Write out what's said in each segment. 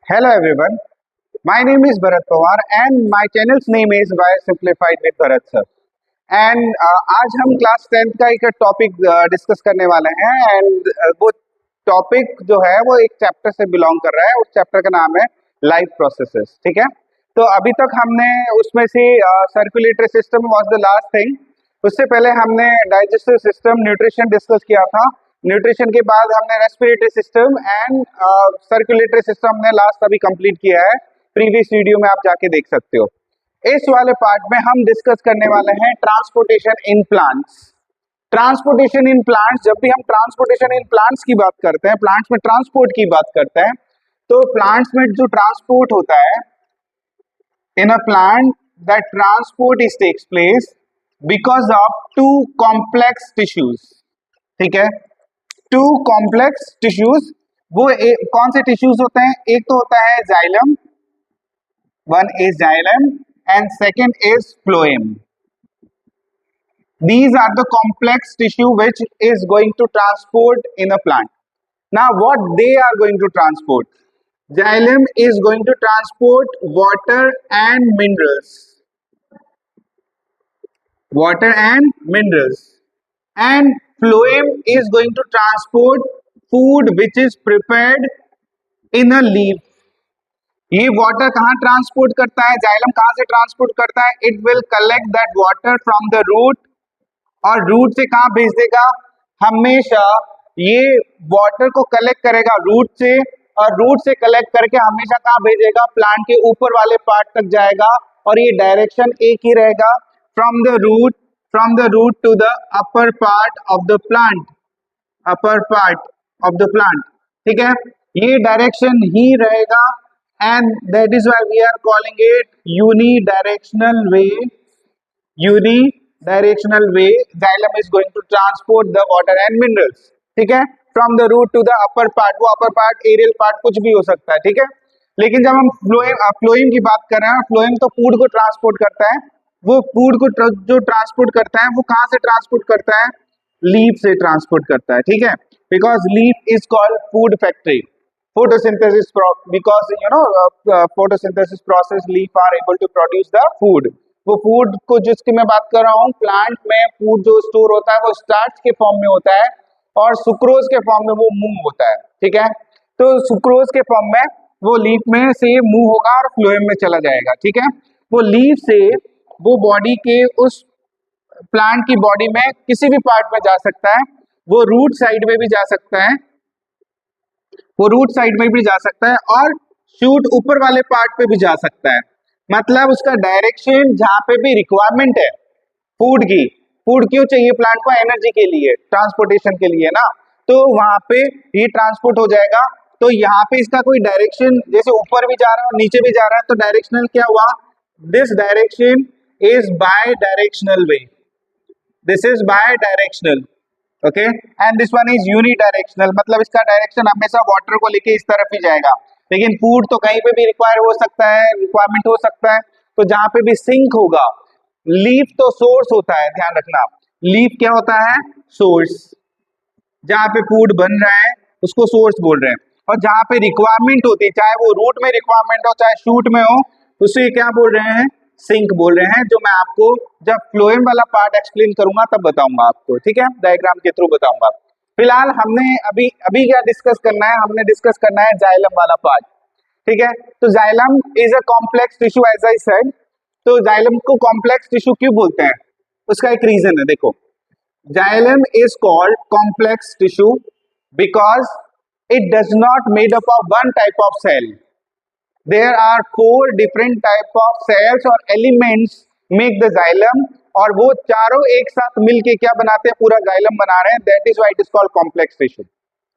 Hello everyone, my name is Bharat Pawar and my channel's name is Bio Simplified with Bharat sir. And आज हम class 10th का एक topic discuss करने वाले हैं and वो टॉपिक जो है वो एक चैप्टर से बिलोंग कर रहा है। उस चैप्टर का नाम है लाइफ प्रोसेसेस। ठीक है, तो अभी तक हमने उसमें से circulatory system was the last thing. उससे पहले हमने डाइजेस्टिव सिस्टम, न्यूट्रिशन डिस्कस किया था। न्यूट्रिशन के बाद हमने respiratory system and circulatory system हमने लास्ट अभी कंप्लीट किया है। प्रीवियस वीडियो में आप जाके देख सकते हो। इस वाले पार्ट में हम डिस्कस करने वाले हैं transportation in plants. Transportation in plants, जब भी हम ट्रांसपोर्टेशन इन प्लांट्स की बात करते हैं, प्लांट्स में ट्रांसपोर्ट की बात करते हैं, तो प्लांट्स में जो ट्रांसपोर्ट होता है in a plant, that transport is takes place because of two complex tissues. ठीक है, टू कॉम्प्लेक्स टिश्यूज। वो कौन से टिश्यूज होते हैं? एक तो होता है xylem, one is xylem and second is phloem. These are the complex tissue which is going to transport in a plant. Now what they are going to transport? Xylem is going to transport water and minerals. Water and minerals. And phloem is going to transport food which is prepared in a leaf. ये water कहाँ transport करता है? Xylem कहाँ से transport करता है? It will collect that water from the root, और root से कहाँ भेज देगा? हमेशा ये वाटर को कलेक्ट करेगा रूट से, और रूट से कलेक्ट करके हमेशा कहाँ भेजेगा? प्लांट के ऊपर वाले पार्ट तक जाएगा, और ये डायरेक्शन एक ही रहेगा, from the root to the upper part of the plant, upper part of the plant. ठीक है, ये डायरेक्शन ही रहेगा, and that is why we are calling it unidirectional way. Unidirectional way xylem is going to transport the water and minerals. ठीक है, from the root to the upper part. वो upper part, aerial part कुछ भी हो सकता है। ठीक है, लेकिन जब हम फ्लोएम की बात कर रहे हैं, फ्लोएम तो फूड को ट्रांसपोर्ट करता है। वो फूड को जो ट्रांसपोर्ट करता है वो कहाँ से ट्रांसपोर्ट करता है? लीफ से ट्रांसपोर्ट करता है। ठीक है, because leaf is called food factory. photosynthesis because photosynthesis process leaf are able to produce the food. वो फूड को जिसकी मैं बात कर रहा हूँ, प्लांट में फूड जो स्टोर होता है वो स्टार्च के फॉर्म में होता है, और सुक्रोज के फॉर्म में वो मूव होता है। ठीक है, तो सुक्रोज के फॉर्म में वो लीफ में से मूव होगा और फ्लोएम में चला जाएगा। ठीक है, वो लीफ से वो बॉडी के उस प्लांट की बॉडी में किसी भी पार्ट में जा सकता है। वो रूट साइड में भी जा सकता है, वो रूट साइड में भी जा सकता है, और शूट ऊपर वाले पार्ट पे भी जा सकता है। मतलब उसका डायरेक्शन जहां पे भी रिक्वायरमेंट है फूड की, फूड क्यों चाहिए प्लांट को? एनर्जी के लिए, ट्रांसपोर्टेशन के लिए ना, तो वहां पे ये ट्रांसपोर्ट हो जाएगा। तो यहाँ पे इसका कोई डायरेक्शन, जैसे ऊपर भी जा रहा है और नीचे भी जा रहा है, तो डायरेक्शनल क्या हुआ? This direction is by directional way, this is by directional. Okay, and this one is unidirectional, मतलब इसका डायरेक्शन हमेशा वाटर को लेके इस तरफ ही जाएगा। लेकिन फूड तो कहीं पे भी रिक्वायर हो सकता है, रिक्वायरमेंट हो सकता है, तो जहां पे भी सिंक होगा। लीफ तो सोर्स होता है, ध्यान रखना, लीफ क्या होता है? सोर्स। जहां पे फूड बन रहा है उसको सोर्स बोल रहे हैं, और जहां पे रिक्वायरमेंट होती है, चाहे वो रूट में रिक्वायरमेंट हो चाहे शूट में हो, उसे क्या बोल रहे हैं? सिंक बोल रहे हैं, जो मैं आपको जब फ्लोएम वाला पार्ट एक्सप्लेन करूंगा तब बताऊंगा आपको। ठीक है, डायग्राम के थ्रू बताऊंगा। फिलहाल हमने अभी क्या डिस्कस करना है? हमने डिस्कस करना है जाइलम वाला पार्ट। ठीक है, तो xylem is a complex tissue as I said. तो जाइलम को कॉम्प्लेक्स टिश्यू क्यों बोलते हैं? उसका एक रीजन है। देखो, xylem is called complex tissue because it does not made up of one type of cell. There are 4 different type of cells or elements make the xylem, और वो चारों एक साथ मिलके क्या बनाते हैं? पूरा xylem बना रहे हैं। That is why it is called complex tissue.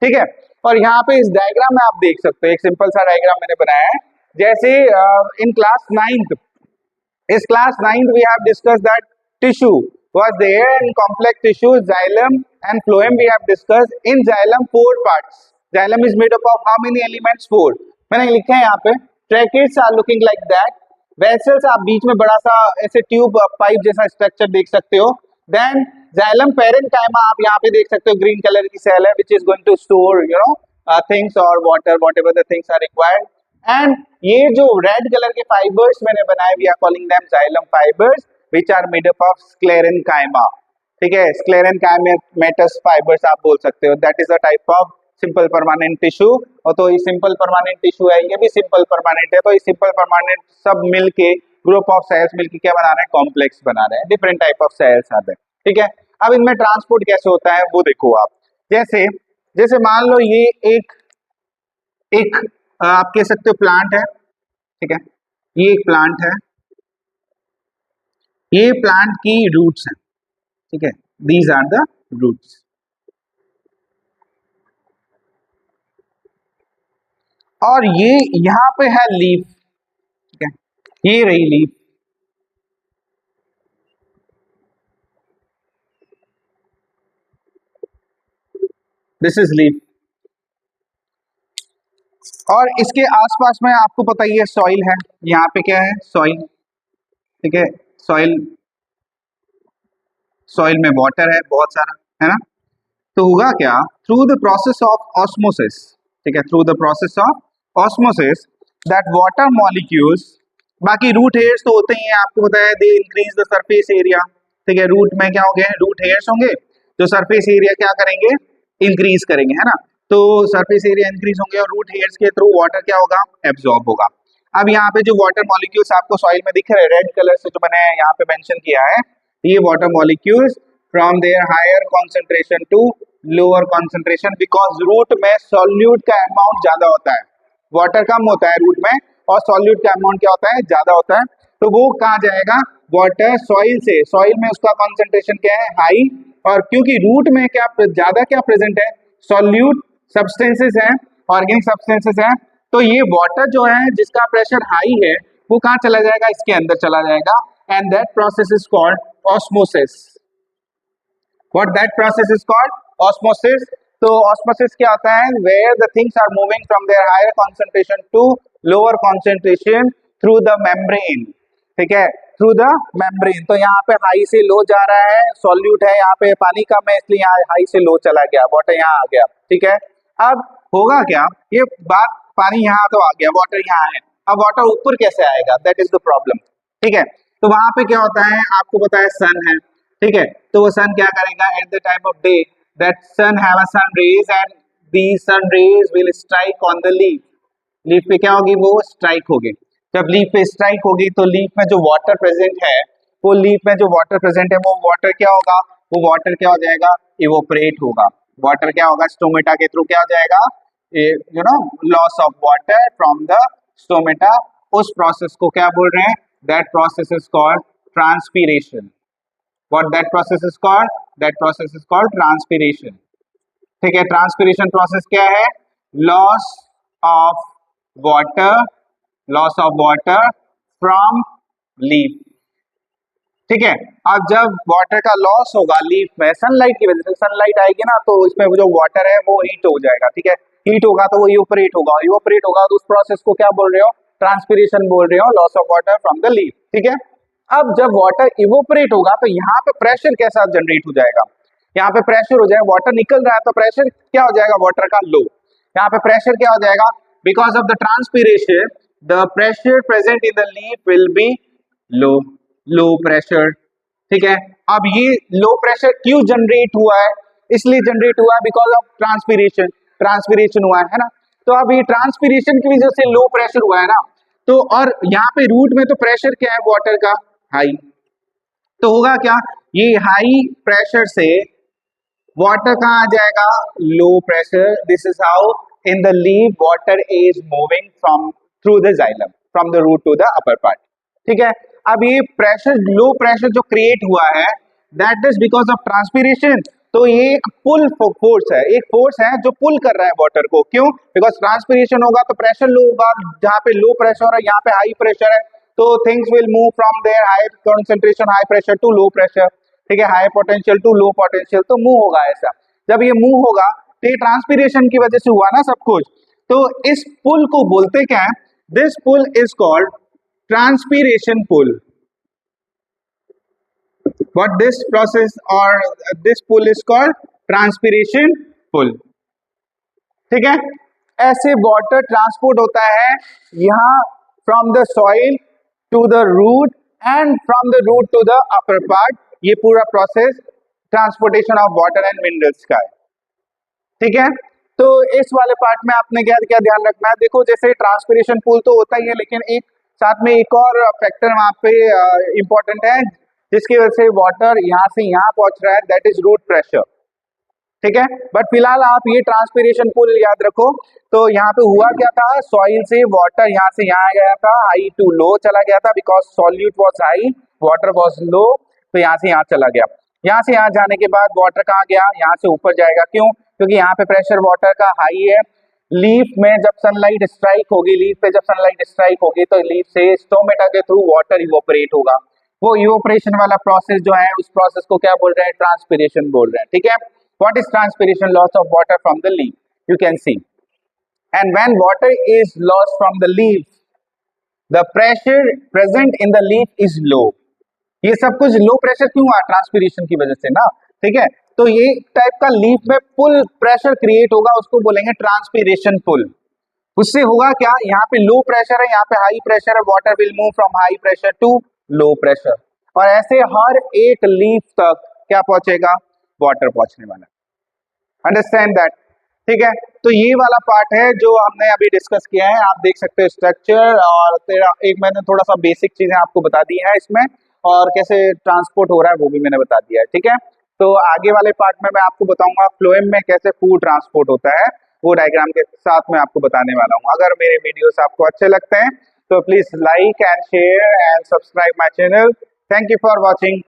ठीक है, और यहाँ पे इस डायग्राम में आप देख सकते हो, एक सिंपल सा डायग्राम मैंने बनाया है। जैसे इन क्लास 9th, इस class 9th we have discussed that tissue was there in complex tissue, xylem and phloem we have discussed. In xylem 4 parts. Xylem is made up of how many elements? 4. मैंने लिखा है यहाँ पे tracheids are looking like that, vessels आप बीच में बड़ा सा ऐसे ट्यूब पाइप जैसा स्ट्रक्चर देख सकते हो। देन जाइलम पैरेन्काइमा आप यहाँ पे देख सकते हो, ग्रीन कलर की सेल है, which is going to store things और water, whatever the things are required. And ये जो रेड कलर के फाइबर्स मैंने बनाए, we are calling them xylem fibres which are made up of sclerenchyma, ठीक है, स्क्लेरेनकाइमेटस फाइबर्स आप बोल सकते हो, that is a type of simple permanent tissue. और तो ये सिंपल परमानेंट टिश्यू है, ये भी सिंपल परमानेंट है, तो ये सिंपल परमानेंट सब मिलके ग्रुप ऑफ सेल्स मिलके क्या बना रहे हैं, कॉम्प्लेक्स बना रहे हैं, डिफरेंट टाइप ऑफ सेल्स आते हैं, ठीक है। अब इनमें ट्रांसपोर्ट कैसे होता है वो देखो आप, जैसे जैसे मान लो ये एक एक आप कह सकते हो प्लांट है, ठीक है, ये एक प्लांट है, ये प्लांट की रूट्स हैं, ठीक है, दीज आर द रूट्स। और ये यहाँ पे है लीफ, ठीक है, ये रही लीफ, दिस इज लीफ। और इसके आसपास में आपको पता ही है सॉइल है, यहाँ पे क्या है, सॉइल, ठीक है, सॉइल, सॉइल में वाटर है बहुत सारा, है ना। तो होगा क्या, through the process of osmosis, ठीक है, through the process of osmosis that water molecules, बाकी रूट हेयर्स तो होते ही हैं, आपको पता है, they increase the surface area, ठीक है, रूट में क्या होंगे, रूट हेयर्स होंगे, जो सरफेस एरिया क्या करेंगे, इंक्रीज करेंगे, है ना। तो सरफेस एरिया इंक्रीज होंगे और रूट हेयर्स के थ्रू वाटर क्या होगा, एब्जॉर्ब होगा। अब यहाँ पे जो वाटर मॉलिक्यूल्स आपको सॉइल में दिख रहे हैं रेड कलर से, जो मैंने यहाँ पे मेंशन किया है, ये water molecules from there higher concentration to lower concentration, because root में सॉल्यूट का अमाउंट ज्यादा होता है, वाटर कम होता है रूट में और सॉल्यूट का अमाउंट क्या होता है, ज्यादा होता है। तो वो कहाँ जाएगा, वाटर सॉइल से, सॉइल में उसका कॉन्सेंट्रेशन क्या है, हाई, और क्योंकि रूट में क्या ज्यादा क्या प्रेजेंट है, सॉल्यूट सब्सटेंसेस हैं, ऑर्गेनिक सब्सटेंसेस हैं, तो ये वाटर जो है जिसका प्रेशर हाई है वो कहाँ चला जाएगा, इसके अंदर चला जाएगा, and that process is called osmosis. What that process is called? Osmosis. तो osmosis क्या होता है, where the things are moving from their higher concentration to lower concentration through the membrane, ठीक है, through the membrane। तो यहाँ पे high से लो जा रहा है, सॉल्यूट है, यहाँ पे पानी कम है इसलिए यहाँ हाई से लो चला गया, वाटर यहाँ आ गया, ठीक है। अब होगा क्या, ये बात, पानी यहाँ तो आ गया, वाटर यहाँ है, अब वाटर ऊपर कैसे आएगा, दैट इज द प्रॉब्लम, ठीक है। तो वहां पे क्या होता है, आपको पता है सन है, ठीक है, तो वो सन क्या करेगा, at the time of day that sun have a sun rays and the sun rays will strike on the leaf, leaf पे क्या होगी, वो स्ट्राइक होगी। जब लीफ पे स्ट्राइक होगी तो लीफ में जो वाटर प्रेजेंट है, वो लीफ में जो वाटर प्रेजेंट है वो वाटर क्या होगा, वो वाटर क्या हो जाएगा, इवोपरेट होगा, वाटर क्या होगा, स्टोमेटा के थ्रू क्या हो जाएगा, you know, loss of water from the stomata. उस प्रोसेस को क्या बोल रहे हैं, that process is called transpiration. What that process is called? That process is called transpiration. ठीक है, ट्रांसपीरेशन प्रोसेस क्या है, loss of water, loss of water from leaf, ठीक है। अब जब वाटर का लॉस होगा लीफ में सनलाइट की वजह से, सनलाइट आएगी ना तो इसमें जो वाटर है वो हीट हो जाएगा, ठीक है, हीट होगा तो वो इवोपरेट होगा, इवोपरेट होगा तो उस प्रोसेस को क्या बोल रहे हो, ट्रांसपीरेशन बोल रहे हो, loss of water from the leaf, ठीक है। अब जब वाटर इवोपरेट होगा तो यहाँ पे प्रेशर कैसा जनरेट हो जाएगा, यहाँ पे प्रेशर हो जाएगा, वाटर निकल रहा है तो प्रेशर क्या हो जाएगा, वाटर का लो, यहाँ पे प्रेशर क्या हो जाएगा, because of the transpiration the pressure present in the leaf will be low, low pressure, ठीक है। अब ये लो प्रेशर क्यों जनरेट हुआ है, इसलिए जनरेट हुआ है बिकॉज ऑफ ट्रांसपीरेशन, ट्रांसपीरेशन हुआ है ना। तो अब ये ट्रांसपीरेशन की वजह से लो प्रेशर हुआ है ना, तो और यहाँ पे रूट में तो प्रेशर क्या है, वाटर का हाई, तो होगा क्या, ये हाई प्रेशर से वाटर कहाँ आ जाएगा, low pressure, this is how in the leaf water is moving from through the xylem from the root to the upper part, ठीक है। अब ये प्रेशर, लो प्रेशर जो क्रिएट हुआ है that is because of transpiration, तो ये एक पुल फोर्स है, एक फोर्स है जो पुल कर रहा है वाटर को, क्यों, बिकॉज ट्रांसपीरेशन होगा तो प्रेशर लो होगा, जहाँ पे लो प्रेशर है यहाँ पे हाई प्रेशर है, तो things will move from there high concentration high pressure to low pressure, ठीक है, high potential to low potential, तो मूव होगा ऐसा। जब ये मूव होगा तो ये ट्रांसपीरेशन की वजह से हुआ ना सब कुछ, तो इस पुल को बोलते क्या है, this pull is called transpiration pull. What this process or this pull is called transpiration pull, ठीक है। ऐसे वाटर ट्रांसपोर्ट होता है यहाँ from the soil to the root and from the root to the upper part. ये पूरा process transportation of water and minerals का है, ठीक है। तो इस वाले पार्ट में आपने क्या क्या ध्यान रखना है, देखो जैसे ट्रांसपिरेशन पूल तो होता ही है, लेकिन एक साथ में एक और फैक्टर वहां पे इंपॉर्टेंट है जिसकी वजह से वाटर यहाँ से यहाँ पहुंच रहा है, दैट इज रूट प्रेशर, ठीक है। बट फिलहाल आप ये ट्रांसपिरेशन पूल याद रखो। तो यहाँ पे हुआ क्या था, सॉइल से वाटर यहाँ से यहाँ गया था, हाई टू लो चला गया था because solute was high, water was low, तो यहाँ से यहाँ चला गया। यहाँ से यहाँ जाने के बाद वाटर कहाँ गया, यहाँ से ऊपर जाएगा, क्यों, क्योंकि यहाँ पे प्रेशर वाटर का हाई है। लीफ में जब सनलाइट स्ट्राइक होगी, लीफ पे जब सनलाइट स्ट्राइक होगी तो लीफ से स्टोमेटा के थ्रू वाटर इवोपरेट होगा। वो इवोपरेशन वाला प्रोसेस जो है उस प्रोसेस को क्या बोल रहे हैं, ट्रांसपिरेशन बोल रहे हैं, ठीक है। What is transpiration? Loss of water from the leaf. You can see. And when water is lost from the leaf, the pressure present in the leaf is low. ये सब कुछ लो प्रेशर क्यों हुआ, ट्रांसपिरेशन की वजह से ना, ठीक है। तो ये टाइप का लीफ में पुल प्रेशर क्रिएट होगा, उसको बोलेंगे ट्रांसपिरेशन पुल। उससे होगा क्या, यहाँ पे लो प्रेशर है, यहाँ पे हाई प्रेशर है, water will move from high pressure to low pressure, और ऐसे हर एक लीफ तक क्या पहुंचेगा, वाटर पहुंचने वाला। अंडरस्टैंड दैट, ठीक है। तो ये वाला पार्ट है जो हमने अभी डिस्कस किया है, आप देख सकते हो स्ट्रक्चर, और तेरा एक मैंने थोड़ा सा बेसिक चीजें आपको बता दी है इसमें, और कैसे ट्रांसपोर्ट हो रहा है वो भी मैंने बता दिया है, ठीक है। तो आगे वाले पार्ट में मैं आपको बताऊंगा फ्लोएम में कैसे फूड ट्रांसपोर्ट होता है, वो डायग्राम के साथ मैं आपको बताने वाला हूँ। अगर मेरे वीडियोस आपको अच्छे लगते हैं तो please like and share and subscribe my channel. Thank you for watching.